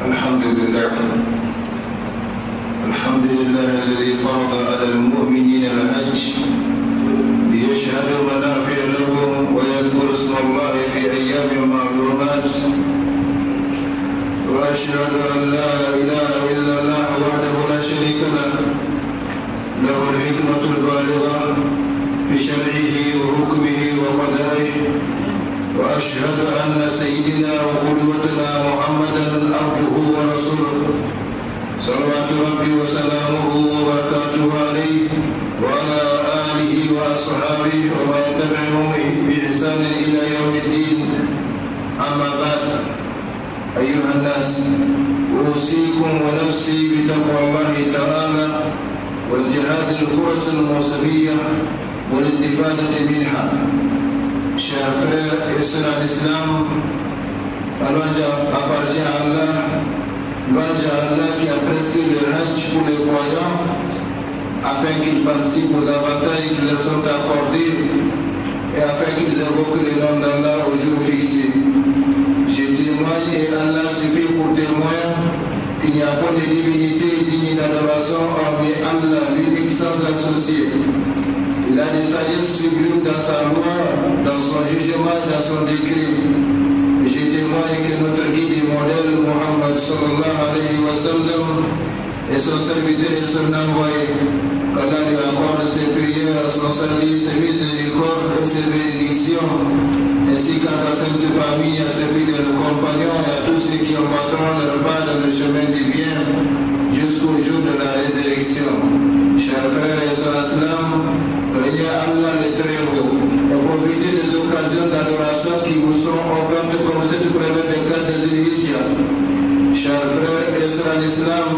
الحمد لله الذي فرض على المؤمنين الحج ليشهدوا منافع لهم ويذكروا اسم الله في أيام معلومات. وأشهد أن لا إله إلا الله وحده لا شريك له الحكمة البالغة في شرعه وحكمه وقدره. وأشهد أن سيدنا وقدوتنا محمدا عبده ورسوله صلوات ربي وسلامه وبركاته عليه وعلى آله وأصحابه ومن تبعهم بإحسان إلى يوم الدين. أما بعد، أيها الناس، أوصيكم ونفسي بتقوى الله تعالى وانتهاز الفرص الموسمية والاستفادة منها. Chers frères et sœurs en islam, Allah appartient à Allah, qui a prescrit le Hajj pour les croyants afin qu'ils participent aux avantages qui leur sont accordés et afin qu'ils invoquent le nom d'Allah au jour fixé. Je témoigne et Allah suffit pour témoin qu'il n'y a pas de divinité digne d'adoration hormis Allah, l'unique sans associé. Il a des sagesses sublimes dans sa loi, dans son jugement et dans son décret. Et je témoigne que notre guide et modèle, Muhammad sallallahu alayhi wa sallam, est son serviteur et son envoyé. Qu'Allah lui accorde ses prières, son salut, ses miséricordes et ses bénédictions, ainsi qu'à sa sainte famille, à ses fidèles compagnons et à tous ceux qui embarqueront leur pas dans le chemin du bien jusqu'au jour de la résurrection. Chers frères et sœurs islam, craignez Allah le Très-Haut et profitez des occasions d'adoration qui vous sont offertes comme cette première décade de Zul-Hijja. Chers frères et sœurs en islam,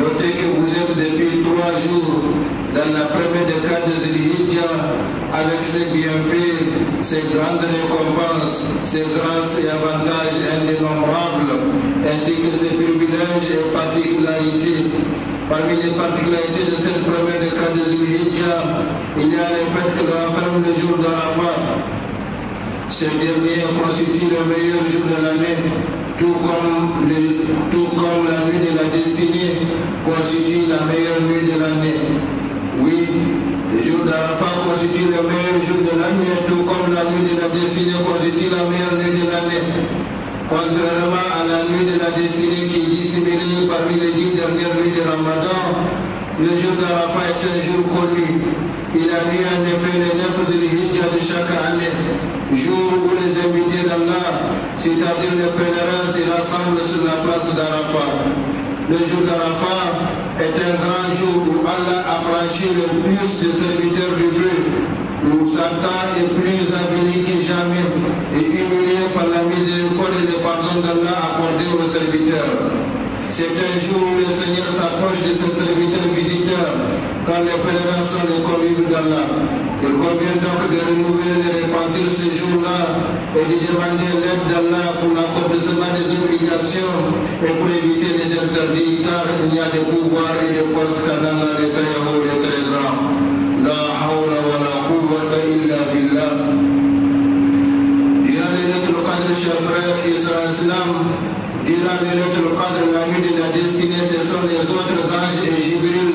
notez que vous êtes depuis 3 jours dans la première décade de Zul-Hijja avec ses bienfaits, ses grandes récompenses, ses grâces et avantages indénombrables, ainsi que ses privilèges et particularités. Parmi les particularités de cette première décade de Zul-Hijja, il y a le fait que renferme le jour d'Arafat. Ce dernier constitue le meilleur jour de l'année, tout comme la nuit de la destinée constitue la meilleure nuit de l'année. Oui, le jour d'Arafat constitue le meilleur jour de l'année, tout comme la nuit de la destinée constitue la meilleure nuit de l'année. Contrairement à la nuit de la destinée qui est dissimulée parmi les 10 dernières nuits de Ramadan, le jour d'Arafat est un jour connu. Il a lieu en effet le 9 Zul-Hijja de chaque année, jour où les invités d'Allah, c'est-à-dire les pèlerins, se rassemblent sur la place d'Arafat. Le jour d'Arafat est un grand jour où Allah a franchi le plus de serviteurs du feu, où Satan est plus avili que jamais et humilié par la miséricorde et le pardon d'Allah accordé aux serviteurs. C'est un jour où le Seigneur s'approche de ses serviteurs visiteurs quand les pèlerins sont les convives d'Allah. Il convient donc de renouveler et de repentir ces jours-là et de demander l'aide d'Allah pour l'accomplissement des obligations et pour éviter les interdits, car il n'y a de pouvoir et de force qu'en Allah le Très-Haut, le Très-Grand. La hawla wa la quwwata illa billah. Durant Laylatul Qadr, chers frères et sœurs islam, durant Laylatul Qadr, la nuit de la destinée, ce sont les autres anges et Jibril,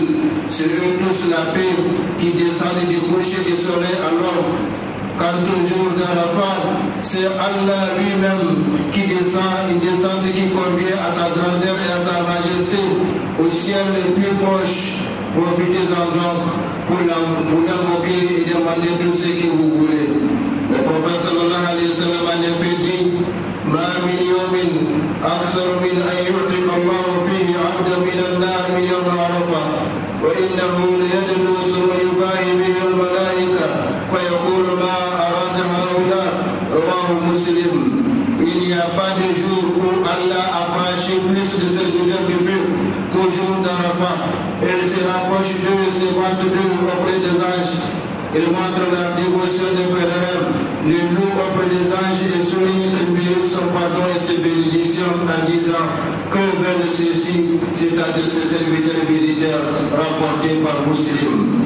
sur eux tous la paix, qui descendent du coucher du soleil à l'homme. Quant au jour d'Arafat, c'est Allah lui-même qui descend, une descente qui convient à sa grandeur et à sa majesté, au ciel le plus proche. Profitez-en donc pour l'invoquer et demander tout ce que vous voulez. Le prophète sallallahu alayhi wa sallam en effet dit: Ma min yawmin akthar min an yu'tika Allahu fihi 'abdan min an-nar yawm Arafah wa innahu layadnu thumma yubahi bihi al-malaika fa yaqulu ma arada haula. Rawahu Muslim. Il n'y a pas de jour où Allah a franchi plus de serviteurs du feu qu'au jour d'Arafat. Il se rapproche d'eux et se vante d'eux auprès des anges. Il montre la dévotion des pèlerins, les loue auprès des anges et souligne qu'il mérite son pardon et ses bénédictions en disant que veulent ceux-ci, c'est-à-dire ses serviteurs et visiteurs, rapportés par Muslim.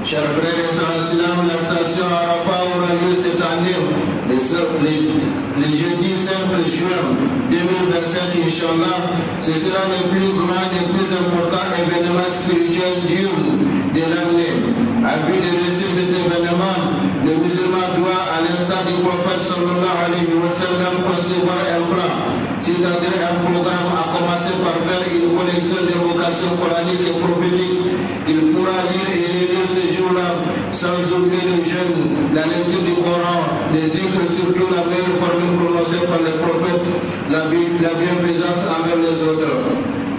Chers frères et sœurs en islam, la station Arafat aura lieu cette année, le jeudi 5 juin 2018 2025, Inch'Allah, ce sera le plus grand et le plus important événement spirituel diurne de l'année. À vue de réussir cet événement, le musulman doit, à l'instar du prophète sallallahu alayhi wa sallam, concevoir un plan, c'est-à-dire un programme, à commencer par faire une collection d'évocations coraniques et prophétiques qu'il pourra lire et relire ce jour-là, sans oublier les jeunes, la lecture du Coran, les dhikrs, surtout la meilleure formule prononcée par les prophètes, la bienfaisance envers les autres.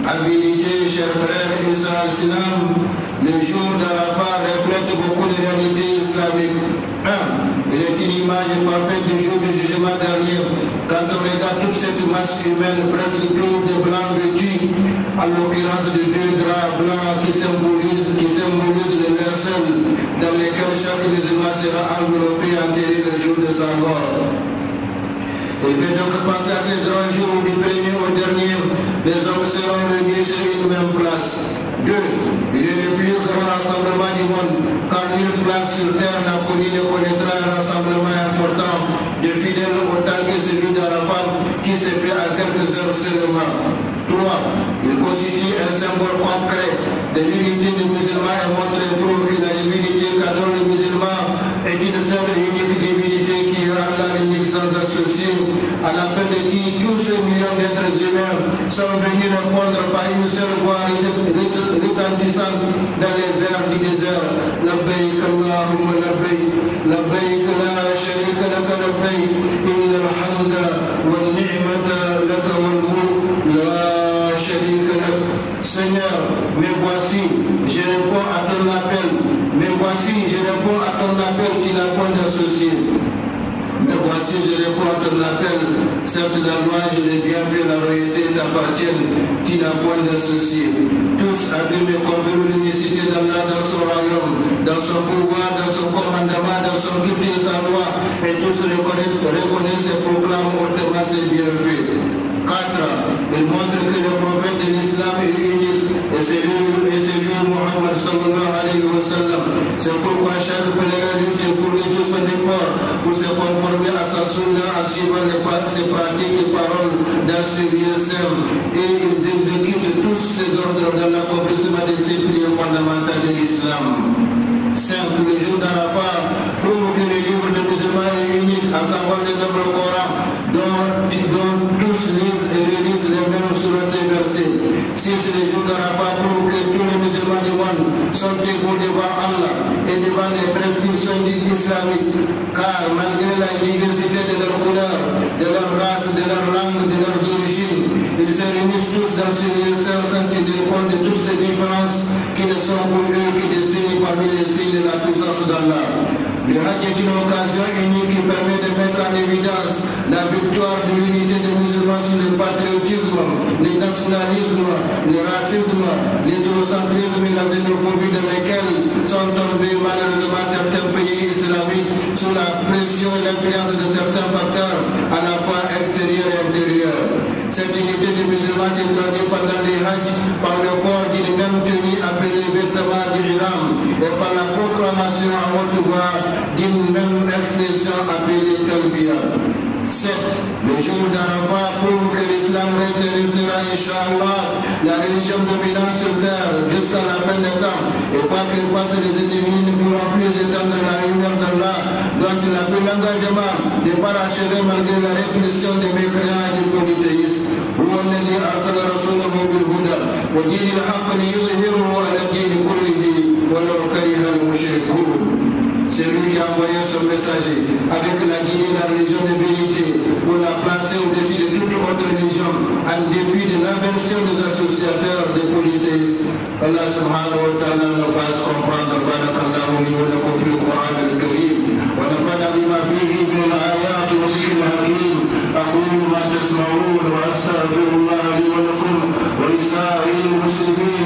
En vérité, chers frères et sœurs islam, le jour d'Arafat reflète beaucoup de réalités islamiques. 1. Il est une image parfaite du jour du jugement dernier. Quand on regarde toute cette masse humaine, presque tous des blancs vêtus, en l'occurrence de 2 draps blancs qui symbolisent les linceul dans lesquels chaque musulman sera enveloppé et enterré le jour de sa mort. Il fait donc penser à ces grands jours où du premier au dernier, les hommes seront réunis sur une même place. 2. Il est le plus grand rassemblement du monde, car nulle place sur terre n'a connu ne connaîtra un rassemblement important de fidèles autant que celui d'Arafat qui s'est fait à quelques heures seulement. 3. Il constitue un symbole concret de l'unité des musulmans et montre et prouve que la divinité qu'adore les musulmans est une seule et unique divinité qui est Allah l'unique sans associé, à la fin de qui tous ces millions d'êtres humains sont venus répondre par une seule voix retentissante dans les airs du désert. Labbaïk Allahumma labbaïk, labbaïk la sharika laka labbaïk, inna al-hamda wal ni'mata laka wal mulk la sharika lak. Seigneur, me voici, je réponds à ton appel. Me voici, je réponds à ton appel qui n'a point d'associé. Me voici, je réponds à ton appel. Certes, la louange, les bienfaits, la royauté t'appartiennent, qui n'a point d'associé. Tous affirment et confirment l'unicité d'Allah dans son royaume, dans son pouvoir, dans son commandement, dans son culte et sa loi. Et tous reconnaissent et proclament hautement ses bienfaits. 4. Il montre que le prophète de l'islam est unique et c'est lui Muhammad sallallahu alayhi wa sallam. C'est pourquoi chaque pèlerin lutte et fournit tout son effort pour se conformer à sa sunna en suivant ses pratiques et paroles dans ce lieu saint. Et ils exécutent tous ces ordres dans l'accomplissement des 5 piliers fondamentaux de l'islam. 5. Le jour d'Arafat prouve que le livre des musulmans est unique, à savoir le noble Coran, dont tous lisent et relisent les mêmes sourates et versets. 6. Le jour d'Arafat prouve que tous les musulmans du monde sont égaux devant Allah et devant les prescriptions islamiques, car malgré la diversité de leurs couleurs, de leur race, de leur langue, de leurs origines, ils se réunissent tous dans ce lieu saint sans tenir compte de toutes ces différences qui ne sont pour eux que des signes parmi les signes de la puissance d'Allah. Le Hajj est une occasion unique qui permet de mettre en évidence la victoire de l'unité des musulmans sur le patriotisme, le nationalisme, le racisme, l'hydrocentrisme et la xénophobie dans lesquels sont tombés malheureusement certains pays islamiques sous la pression et l'influence de certains facteurs à la fois extérieurs et intérieurs. Cette unité des musulmans s'est traduite pendant les Hajj par le port d'une même tenue appelée vêtement d'Ihram et par la proclamation à haute voix d'une même expression appelée Talbiya. 7. Le jour d'Arafat prouve que l'islam restera, Inch'Allah, la religion dominante sur terre jusqu'à la fin des temps. Et quoi que fassent les ennemis, ne pourront plus étendre la lumière d'Allah. Donc il a pris l'engagement de parachever malgré la répulsion des mécréants et des polythéistes. هو الذي أرسل رسوله بالهدى ودين الحق ليظهره على الدين كله ولو كره المشركون. C'est lui qui a envoyé son messager avec la guidée de la religion de vérité pour la placer au-dessus de toute autre religion en dépit de l'inversion des associateurs des polythéistes. Allah subhanahu wa ta'ala nous fasse comprendre barakallahu li wa lakum fil Qur'an al-Karim wa nafa'ana bima fihi min al-ayat wa dhikr al-hakim. أقول ما تسمعون وأستغفر الله لي ولكم ولسائر المسلمين